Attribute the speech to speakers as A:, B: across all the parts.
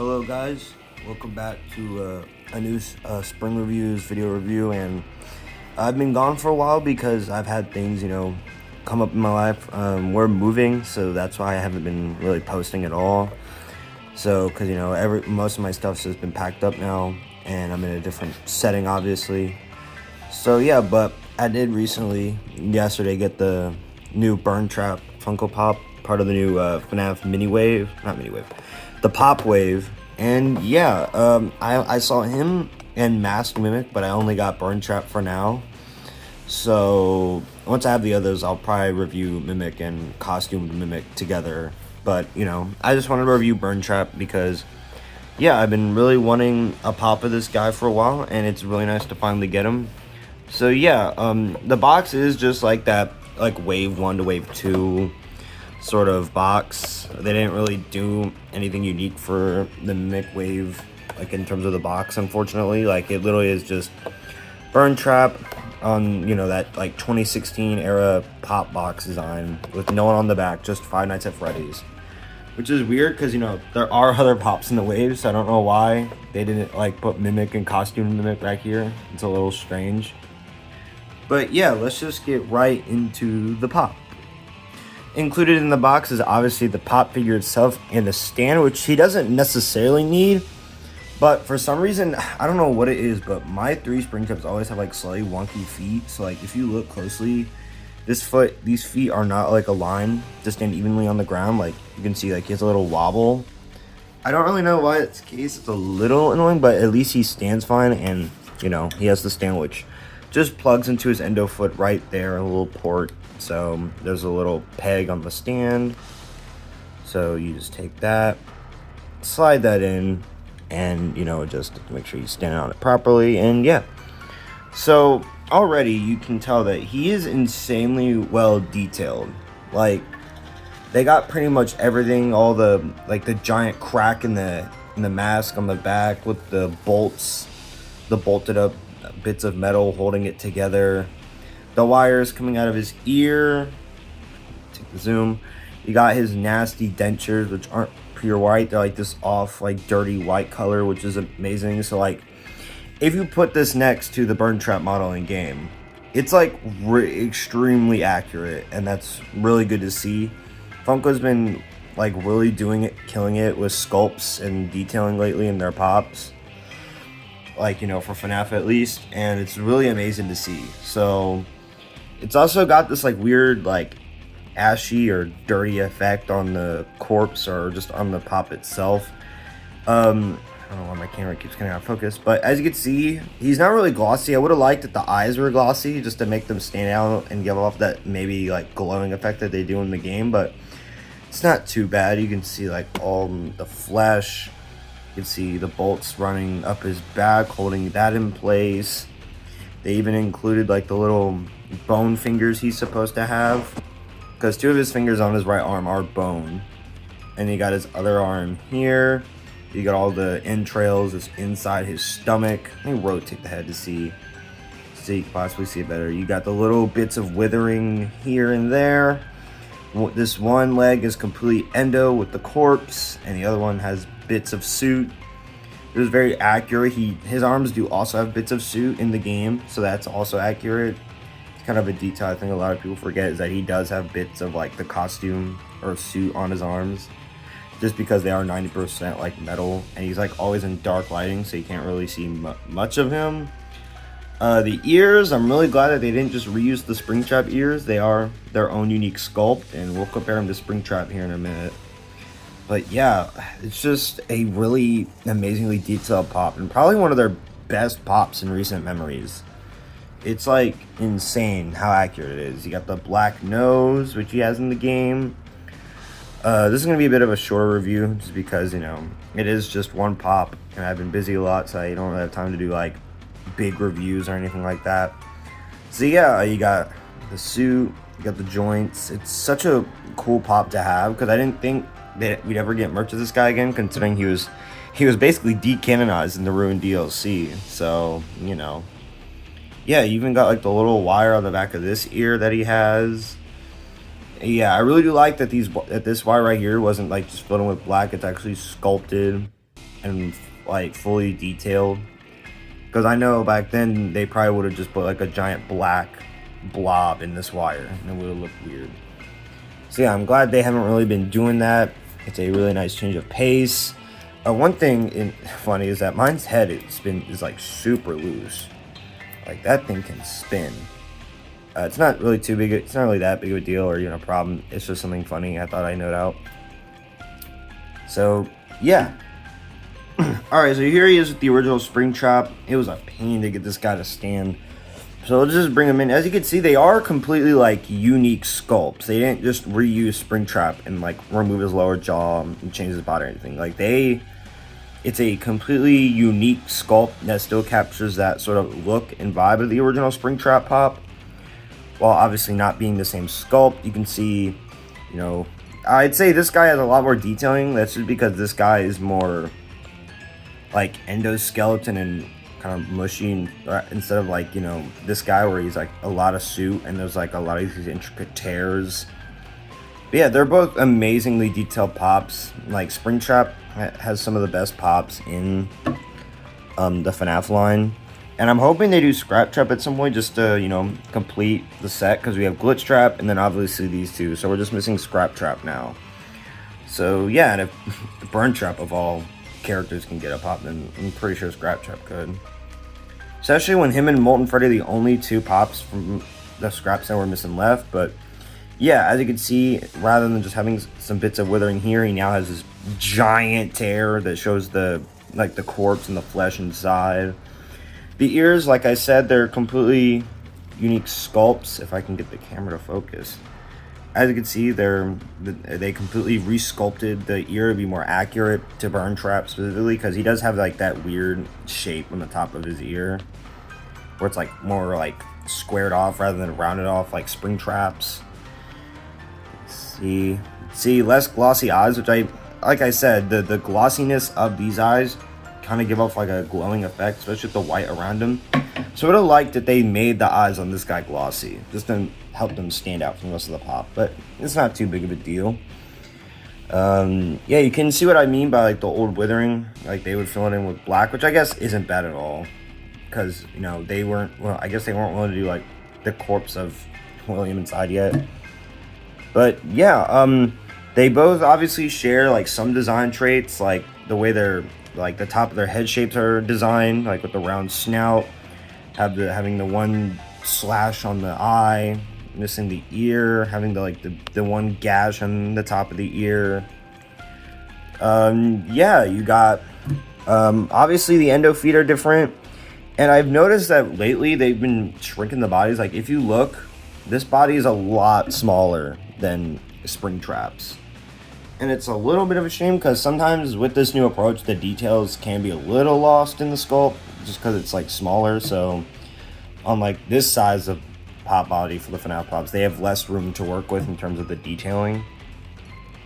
A: Hello guys, welcome back to a new spring reviews video review. And I've been gone for a while because I've had things come up in my life. We're moving, so that's why I haven't been really posting at all. So because most of my stuff's just been packed up now and I'm in a different setting, obviously. So yeah, but I did recently yesterday get the new Burntrap Funko Pop, part of the new FNAF the Pop Wave. And yeah, I saw him and Masked Mimic, but I only got Burntrap for now. So once I have the others, I'll probably review Mimic and Costumed Mimic together. But I just wanted to review Burntrap because yeah, I've been really wanting a pop of this guy for a while, and it's really nice to finally get him. So yeah, the box is just like that, like wave 1 to wave 2 sort of box. They didn't really do anything unique for the Mimic wave, like in terms of the box, unfortunately. Like it literally is just Burntrap on that like 2016 era pop box design with no one on the back, just Five Nights at Freddy's, which is weird because there are other pops in the waves, so I don't know why they didn't like put Mimic and Costume Mimic back here. It's a little strange. But yeah, let's just get right into the pop. Included in the box is obviously the pop figure itself and the stand, which he doesn't necessarily need. But for some reason, I don't know what it is, but my 3 Springtraps always have like slightly wonky feet. So like if you look closely, these feet are not like aligned to stand evenly on the ground. Like you can see, like he has a little wobble. I don't really know why it's the case. It's a little annoying, but at least he stands fine, and he has the stand which just plugs into his endo foot right there, a little port. So there's a little peg on the stand, so you just take that, slide that in, and just make sure you stand on it properly. And yeah, so already you can tell that he is insanely well detailed. Like they got pretty much everything, all the the giant crack in the mask on the back with the bolts, the bolted up bits of metal holding it together, the wires coming out of his ear. Take the zoom. You got his nasty dentures, which aren't pure white. They're like this off, like dirty white color, which is amazing. So like if you put this next to the Burntrap model in game, it's like extremely accurate, and that's really good to see. Funko's been like really killing it with sculpts and detailing lately in their pops, like for FNAF at least, and it's really amazing to see. So it's also got this like weird like ashy or dirty effect on the corpse, or just on the pop itself. I don't know why my camera keeps getting out of focus, but as you can see, he's not really glossy. I would have liked if the eyes were glossy, just to make them stand out and give off that maybe like glowing effect that they do in the game, but it's not too bad. You can see like all the flesh. You can see the bolts running up his back, holding that in place. They even included like the little bone fingers he's supposed to have, because 2 of his fingers on his right arm are bone, and he got his other arm here. You got all the entrails that's inside his stomach. Let me rotate the head to see so you can possibly see it better. You got the little bits of withering here and there. This one leg is complete endo with the corpse, and the other one has bits of suit. It was very accurate. His arms do also have bits of suit in the game, so that's also accurate. It's kind of a detail I think a lot of people forget, is that he does have bits of like the costume or suit on his arms, just because they are 90% like metal, and he's like always in dark lighting, so you can't really see much of him. The ears, I'm really glad that they didn't just reuse the Springtrap ears. They are their own unique sculpt, and we'll compare them to Springtrap here in a minute. But yeah, it's just a really amazingly detailed pop, and probably one of their best pops in recent memories. It's like insane how accurate it is. You got the black nose, which he has in the game. This is going to be a bit of a shorter review, just because, it is just one pop, and I've been busy a lot, so I don't really have time to do like big reviews or anything like that. So yeah, you got the suit, you got the joints. It's such a cool pop to have, because I didn't think that we'd ever get merch of this guy again, considering he was basically decanonized in the Ruined DLC. So yeah, you even got like the little wire on the back of this ear that he has. Yeah, I really do like that this wire right here wasn't like just filled in with black. It's actually sculpted and like fully detailed. Because I know back then they probably would have just put like a giant black blob in this wire and it would have looked weird. So yeah, I'm glad they haven't really been doing that. It's a really nice change of pace. One thing funny is that mine's head is like super loose. Like that thing can spin. It's not really too big. It's not really that big of a deal or even a problem. It's just something funny I thought I'd note out. So yeah. Alright, so here he is with the original Springtrap. It was a pain to get this guy to stand. So let's just bring him in. As you can see, they are completely like unique sculpts. They didn't just reuse Springtrap and like remove his lower jaw and change his body or anything. Like it's a completely unique sculpt that still captures that sort of look and vibe of the original Springtrap pop. While obviously not being the same sculpt. You can see, you know, I'd say this guy has a lot more detailing. That's just because this guy is more like endoskeleton and kind of mushy instead of like, you know, this guy where he's like a lot of suit and there's like a lot of these intricate tears. But yeah, they're both amazingly detailed pops. Like Springtrap has some of the best pops in the FNAF line, and I'm hoping they do Scrap Trap at some point just to, you know, complete the set, because we have Glitch Trap and then obviously these two, so we're just missing Scrap Trap now. So yeah, and if Burntrap of all characters can get a pop, then I'm pretty sure Scrap Trap could. Especially when him and Molten Freddy are the only two pops from the scraps that we're missing left. But yeah, as you can see, rather than just having some bits of withering here, he now has this giant tear that shows the corpse and the flesh inside. The ears, like I said, they're completely unique sculpts. If I can get the camera to focus. As you can see, they completely re-sculpted the ear to be more accurate to Burntrap specifically, because he does have like that weird shape on the top of his ear, where it's like more like squared off rather than rounded off like Springtrap's. See, less glossy eyes, which like I said, the glossiness of these eyes kind of give off like a glowing effect, especially with the white around them. So I would have liked that they made the eyes on this guy glossy, just to help them stand out from the rest of the pop, but it's not too big of a deal. Yeah, you can see what I mean by like the old withering, like they would fill it in with black, which I guess isn't bad at all, because, you know, I guess they weren't willing to do like the corpse of William inside yet. But yeah, they both obviously share like some design traits, like the way they're like the top of their head shapes are designed, like with the round snout, having the one slash on the eye, missing the ear, having the one gash on the top of the ear. Yeah, you got obviously the endo feet are different, and I've noticed that lately they've been shrinking the bodies. Like if you look, this body is a lot smaller than Springtrap's, and it's a little bit of a shame, because sometimes with this new approach the details can be a little lost in the sculpt just because it's like smaller. So on like this size of pop body for the FNAF pops, they have less room to work with in terms of the detailing.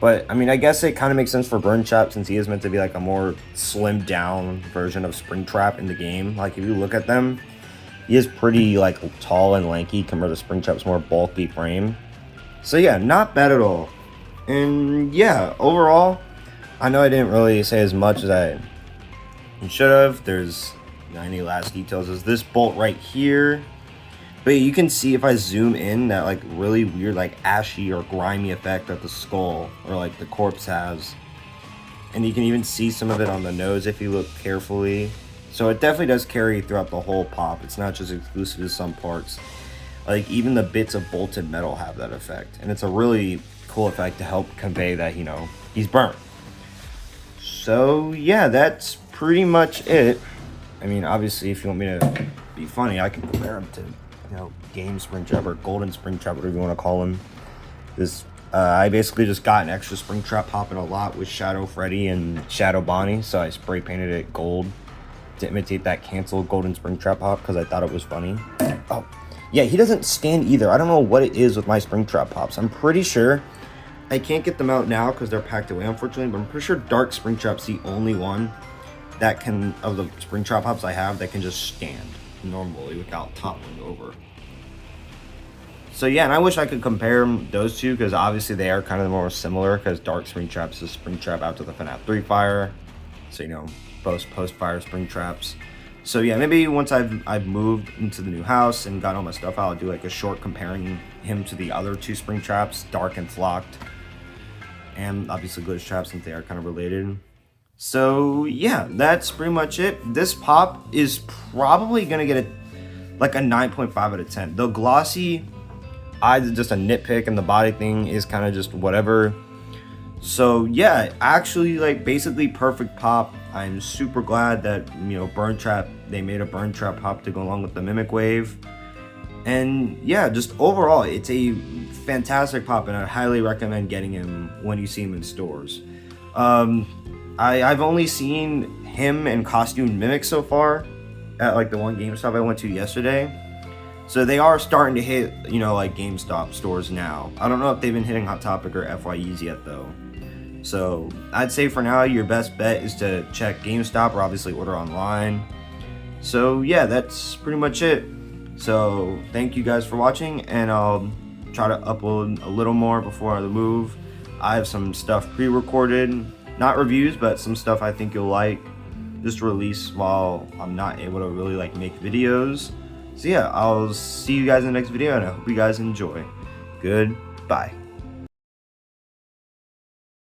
A: But I mean, I guess it kind of makes sense for Burntrap, since he is meant to be like a more slimmed down version of Springtrap in the game. Like if you look at them, he is pretty like tall and lanky compared to Springtrap's more bulky frame. So yeah, not bad at all. And yeah, overall, I know I didn't really say as much as I should have. There's any last details is this bolt right here. But you can see if I zoom in that like really weird like ashy or grimy effect that the skull or like the corpse has. And you can even see some of it on the nose if you look carefully. So it definitely does carry throughout the whole pop. It's not just exclusive to some parts. Like even the bits of bolted metal have that effect. And it's a really cool effect to help convey that, you know, he's burnt. So yeah, that's pretty much it. I mean, obviously if you want me to be funny, I can compare him to, you know, Game Springtrap or Golden Springtrap, whatever you want to call him. I basically just got an extra Springtrap popping a lot with Shadow Freddy and Shadow Bonnie, so I spray painted it gold to imitate that canceled Golden Springtrap pop because I thought it was funny. Oh, yeah, he doesn't stand either. I don't know what it is with my Springtrap pops. I'm pretty sure I can't get them out now because they're packed away, unfortunately, but I'm pretty sure Dark Springtrap's the only one that can, of the Springtrap pops I have, that can just stand normally without toppling over. So yeah, and I wish I could compare those two, because obviously they are kind of more similar, because Dark Springtrap's is Springtrap after the FNAF 3 fire. So, you know, post-fire spring traps. So yeah, maybe once I've moved into the new house and got all my stuff out, I'll do like a short comparing him to the other 2 spring traps, Dark and Flocked. And obviously glitch traps, since they are kind of related. So yeah, that's pretty much it. This pop is probably gonna get like a 9.5 out of 10. The glossy eyes is just a nitpick, and the body thing is kind of just whatever. So yeah, actually, like, basically perfect pop. I'm super glad that, you know, Burntrap, they made a Burntrap pop to go along with the Mimic Wave. And yeah, just overall, it's a fantastic pop, and I highly recommend getting him when you see him in stores. I've only seen him and costume Mimic so far at like the one GameStop I went to yesterday. So they are starting to hit, you know, like GameStop stores now. I don't know if they've been hitting Hot Topic or FYEs yet though. So I'd say for now, your best bet is to check GameStop or obviously order online. So yeah, that's pretty much it. So thank you guys for watching, and I'll try to upload a little more before the move. I have some stuff pre-recorded, not reviews, but some stuff I think you'll like, just release while I'm not able to really like make videos. So yeah, I'll see you guys in the next video, and I hope you guys enjoy. Goodbye.